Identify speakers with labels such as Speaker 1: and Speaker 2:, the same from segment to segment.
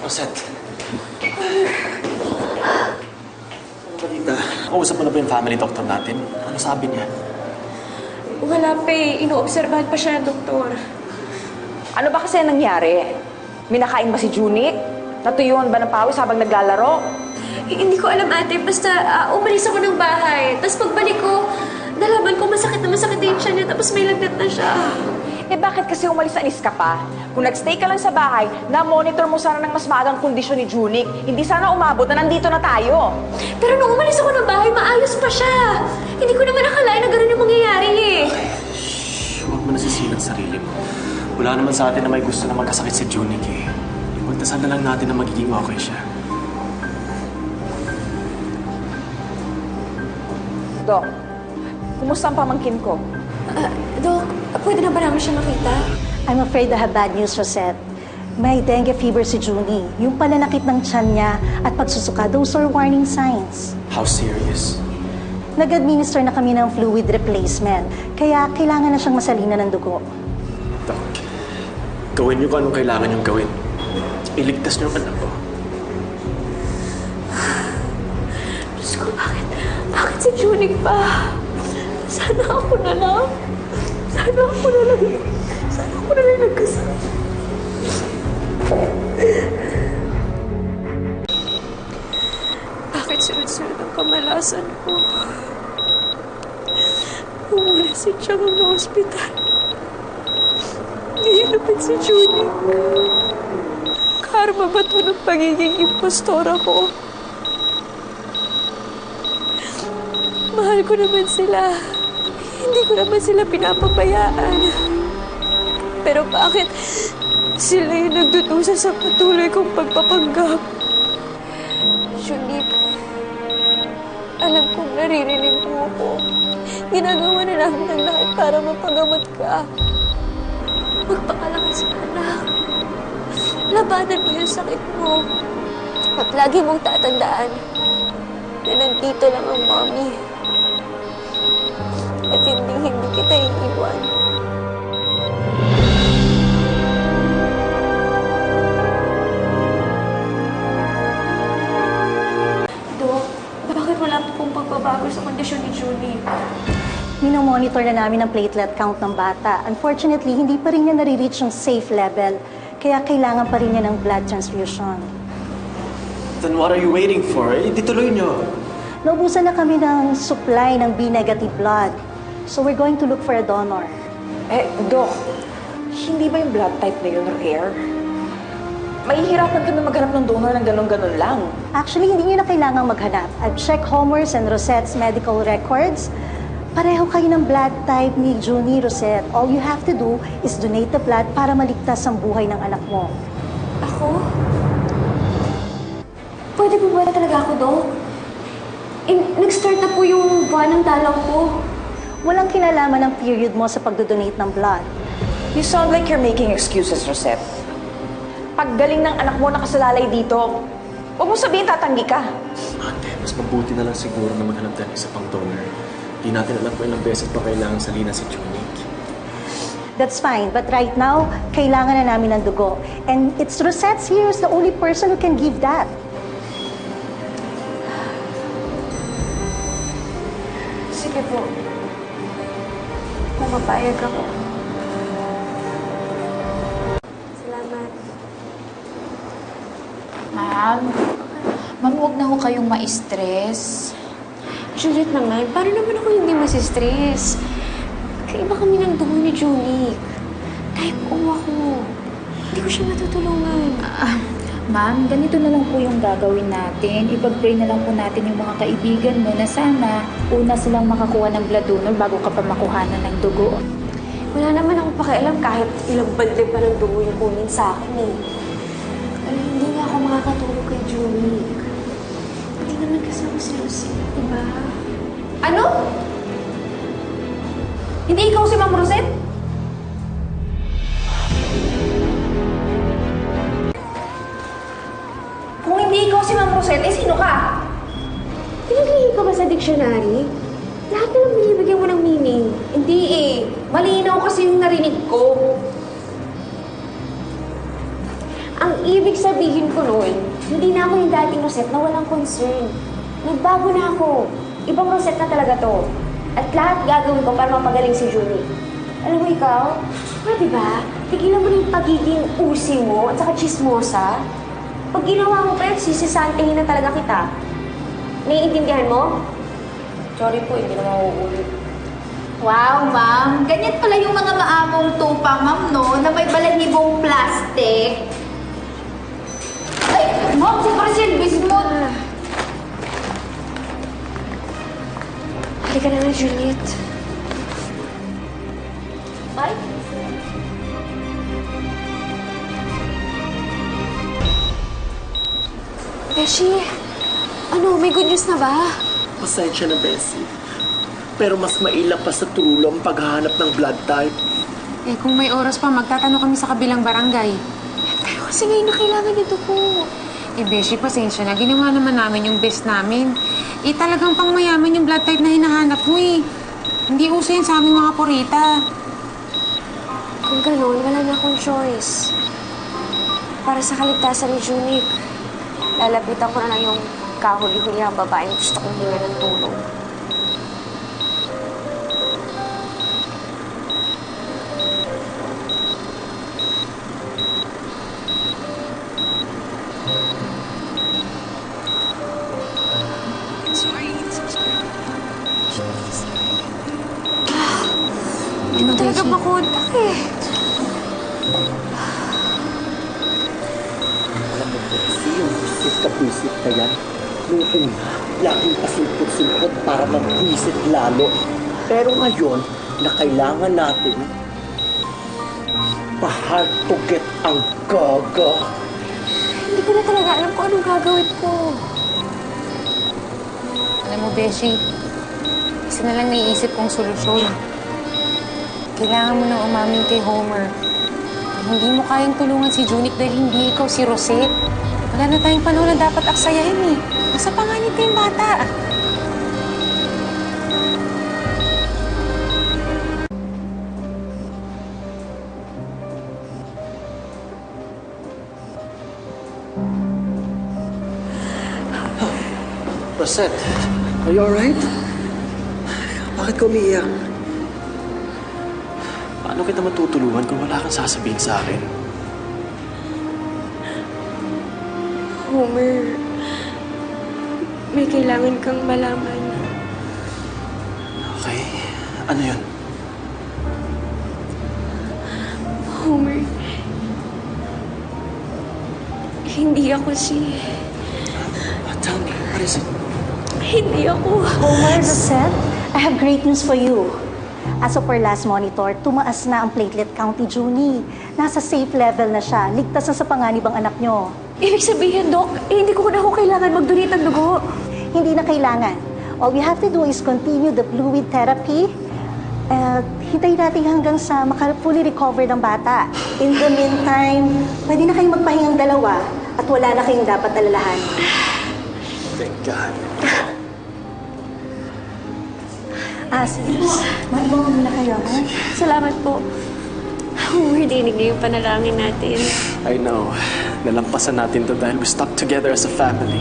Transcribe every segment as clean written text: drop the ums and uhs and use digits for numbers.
Speaker 1: Rosette. Ano ba dito? Kausap mo na ba yung family doctor natin? Ano sabi niya?
Speaker 2: Wala pa eh. Inoobserbahan pa siya ng doktor.
Speaker 3: Ano ba kasi nangyari? Minakain ba si Junie? Natuyuan ba ng pawis habang naglalaro?
Speaker 2: Hindi ko alam, ate. Basta umalis ako ng bahay. Tapos pagbalik ko, nalaman ko masakit na yung siya niya. Tapos may lagnat na siya.
Speaker 3: Eh bakit kasi umalis ka pa? Kung nagstay ka lang sa bahay, na-monitor mo sana ng mas maagang kondisyon ni Junie. Hindi sana umabot na nandito na tayo.
Speaker 2: Pero nung umalis ako ng bahay, maayos pa siya. Hindi ko naman nakalain na gano'n yung mangyayari eh.
Speaker 1: Shh, huwag mo nasisilang sarili mo. Wala naman sa atin na may gusto na magkasakit si Junie eh. Ipagdasal na lang natin na magiging okay siya.
Speaker 3: Dok, kumusta ang pamangkin ko?
Speaker 2: Dok, pwede na ba namin siya makita?
Speaker 4: I'm afraid I have bad news, Rosette. May dengue fever si Junie. Yung pananakit ng tiyan niya at pagsusuka, those are warning signs.
Speaker 1: How serious?
Speaker 4: Nag-administer na kami ng fluid replacement, kaya kailangan na siyang masalina ng dugo.
Speaker 1: Dok, gawin niyo kung anong kailangan niyong gawin. Iligtas niyo ang anak ko.
Speaker 2: Diyos ko, bakit si Junie pa? Sana ako na lang. Sana ako na lang nagkasama. Bakit sunod-sunod ang kamalasan ko? Umula si Chang ang na-hospital. Nihilapit si Junie. Karma ba ito ng pagiging impostora ko? Mahal ko naman sila. Hindi ko naman sila pinapabayaan. Pero bakit sila yung nagdudusa sa patuloy kong pagpapanggap? Julie, alam kong naririnig mo ako. Ginagawa na namin ng lahat para mapagamot ka. Magpakalakas ka, anak. Labanan mo yung sakit mo. At lagi mong tatandaan na nandito lang ang mommy. At hindi kita iiwan. Dok, bakit wala po pong pagbabago sa kondisyon ni Junie?
Speaker 4: Minomonitor na namin ang platelet count ng bata. Unfortunately, hindi pa rin niya nare-reach yung safe level, kaya kailangan pa rin niya ng blood transfusion.
Speaker 1: Then what are you waiting for? Di tuloy niyo.
Speaker 4: Naubusan na kami ng supply ng B-negative blood. So we're going to look for a donor.
Speaker 3: Dok, hindi ba yung blood type na yun rare? Mahihirapan kami maghanap ng donor ng ganun-ganun lang.
Speaker 4: Actually, hindi niyo na kailangang maghanap. I've checked Homer's and Rosette's medical records. Pareho kayo ng blood type ni Junie, Rosette. All you have to do is donate the blood para maligtas ang buhay ng anak mo.
Speaker 2: Ako? Pwede po ba talaga ako, Dok? Nag-start na po yung buwan ng dalaw ko.
Speaker 4: Walang kinalaman ng period mo sa pagdodonate ng blood.
Speaker 3: You sound like you're making excuses, Rosette. Paggaling ng anak mo nakasalalay dito, huwag mo sabihin tatanggi ka.
Speaker 1: Ate, mas mabuti na lang siguro na maghanap tayo ng isa pang donor. Di natin alam kung ilang beses pa kailangan salina si Junie.
Speaker 4: That's fine, but right now, kailangan na namin ng dugo. And it's Rosette's here who's the only person who can give that.
Speaker 2: Sige po. Pumapayag ako. Salamat.
Speaker 5: Ma'am, huwag na ho kayong ma-stress.
Speaker 2: Juliet naman, paano naman ako hindi masistress? Kaiba kami ng dugo ni Julie. Type O ako. Hindi ko siya matutulungan.
Speaker 5: Ma'am, ganito na lang po yung gagawin natin. Ipag-pray na lang po natin yung mga kaibigan mo na sana una silang makakuha ng blood donor bago ka pa makuhanan ng dugo.
Speaker 2: Wala naman ako pakialam kahit ilang balde pa ng dugo yung kunin sa akin eh. Pero hindi nga ako makakatulog kay Julie. Hindi naman kasama si Rosie, diba?
Speaker 3: Ano? Hindi ikaw si Ma'am Rosette? Kung hindi ikaw si Ma'am Rosette, eh sino ka?
Speaker 2: Pinaglihi ka ba sa dictionary? Lahat na lang binibigyan mo ng meaning.
Speaker 3: Hindi eh. Malinaw kasi yung narinig ko.
Speaker 2: Ang ibig sabihin ko nun, hindi na ako yung dating Rosette na walang concern. Nagbago na ako. Ibang Rosette na talaga to. At lahat gagawin ko para mapagaling si Junie. Alam mo ikaw, pwede ba? Tigilan mo na yung pagiging usi mo at saka chismosa. Pag ginawa mo pa yun, sisisantihin na talaga kita. Naiintindihan mo? Sorry po, hindi na mauulit.
Speaker 5: Wow, ma'am. Ganyan pala yung mga maamong tupa, ma'am, no? Na may balahibong plastic. Ay, ma'am, si Silvis mo.
Speaker 2: Halika na nga, Juliet.
Speaker 5: Ay,
Speaker 2: Beshi, ano, may good news na ba?
Speaker 6: Pasensya na, Bessie. Pero mas maila pa sa trulo ang paghahanap ng blood type.
Speaker 7: Eh, kung may oras pa, magtatanong kami sa kabilang barangay.
Speaker 2: Pero kasi ngayon na kailangan nito po.
Speaker 7: Eh, Beshi, pasensya na. Ginawa naman namin yung best namin. Eh, talagang pangmayaman yung blood type na hinahanap mo eh. Hindi uso yun sa aming mga purita.
Speaker 2: Kung gano'n, wala na akong choice. Para sa kaligtasan ni Junie, lalapitan ko na lang yung kahuli-huli ang babaeng gusto kong hinga ng tulong. Ano talaga makontak eh.
Speaker 6: Alam mo, Bessie, yung busit ka busit na yan. Nung una, laging pasulpot-sulpot para mag-busit lalo. Pero ngayon, na kailangan natin pa-hard to get ang gaga.
Speaker 2: Hindi ko na talaga alam kung anong gagawin ko.
Speaker 7: Alam mo, Beshi, isa na lang naiisip kong solusyon. Kailangan mo nang umamin kay Homer. Hindi mo kayang tulungan si Junie dahil hindi ikaw si Rosette. Wala na tayong panahon na dapat aksayahin eh. Nasa panganib na yung bata.
Speaker 6: Rosette, are you alright? Bakit ka umiiyak?
Speaker 1: Paano kita matutulungan kung wala kang sasabihin sa akin?
Speaker 2: Homer, may kailangan kang malaman.
Speaker 1: Okay, ano yun?
Speaker 2: Homer, hindi ako
Speaker 1: Tell me, what is it?
Speaker 2: Hindi ako.
Speaker 4: Homer, Rosette, I have great news for you. As of our last monitor, tumaas na ang platelet count ni Junie. Nasa safe level na siya. Ligtas na sa panganib ang anak nyo.
Speaker 2: Ibig sabihin, Doc, hindi ko na ako kailangan mag-donate ng dugo.
Speaker 4: Hindi na kailangan. All we have to do is continue the fluid therapy. Hintayin natin hanggang sa maka-fully recover ng bata. In the meantime, pwede na kayong magpahingang dalawa at wala na kayong dapat alalahan.
Speaker 1: Thank God.
Speaker 4: Sige po. Maibang muna kayo, ha?
Speaker 2: Salamat po. Homer, dinig na yung panalangin natin.
Speaker 1: I know. Nalampasan natin to dahil we stuck together as a family.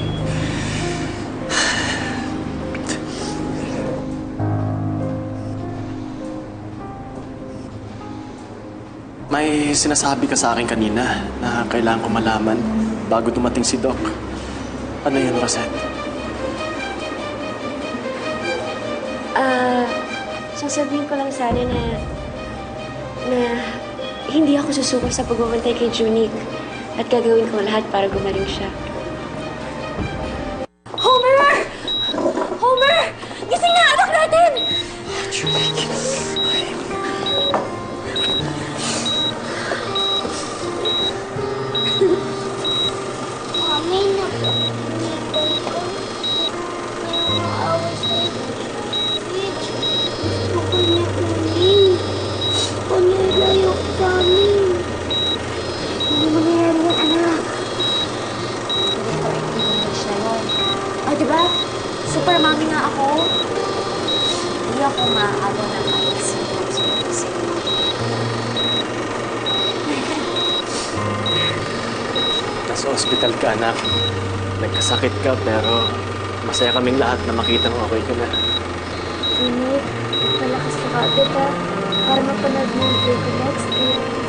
Speaker 1: May sinasabi ka sa akin kanina na kailangan ko malaman bago dumating si Doc. Ano yun, Rosette?
Speaker 2: Sasabihin ko lang sana na hindi ako susuko sa pagbabantay kay Junie at gagawin ko lahat para gumaling siya. Homer! Homer! Gising na anak natin!
Speaker 8: Mami, napakalipan ko. Naawa sa fridge. Gusto ko na kunin. Panalayo sa amin.
Speaker 2: Hindi mangyayari yan, anak.
Speaker 1: ka, anak. Nagkasakit ka, pero masaya kaming lahat na makita mo okay ka na.
Speaker 2: Junie, malakas ka agad ha. Para mapanood mo yung play ko next week.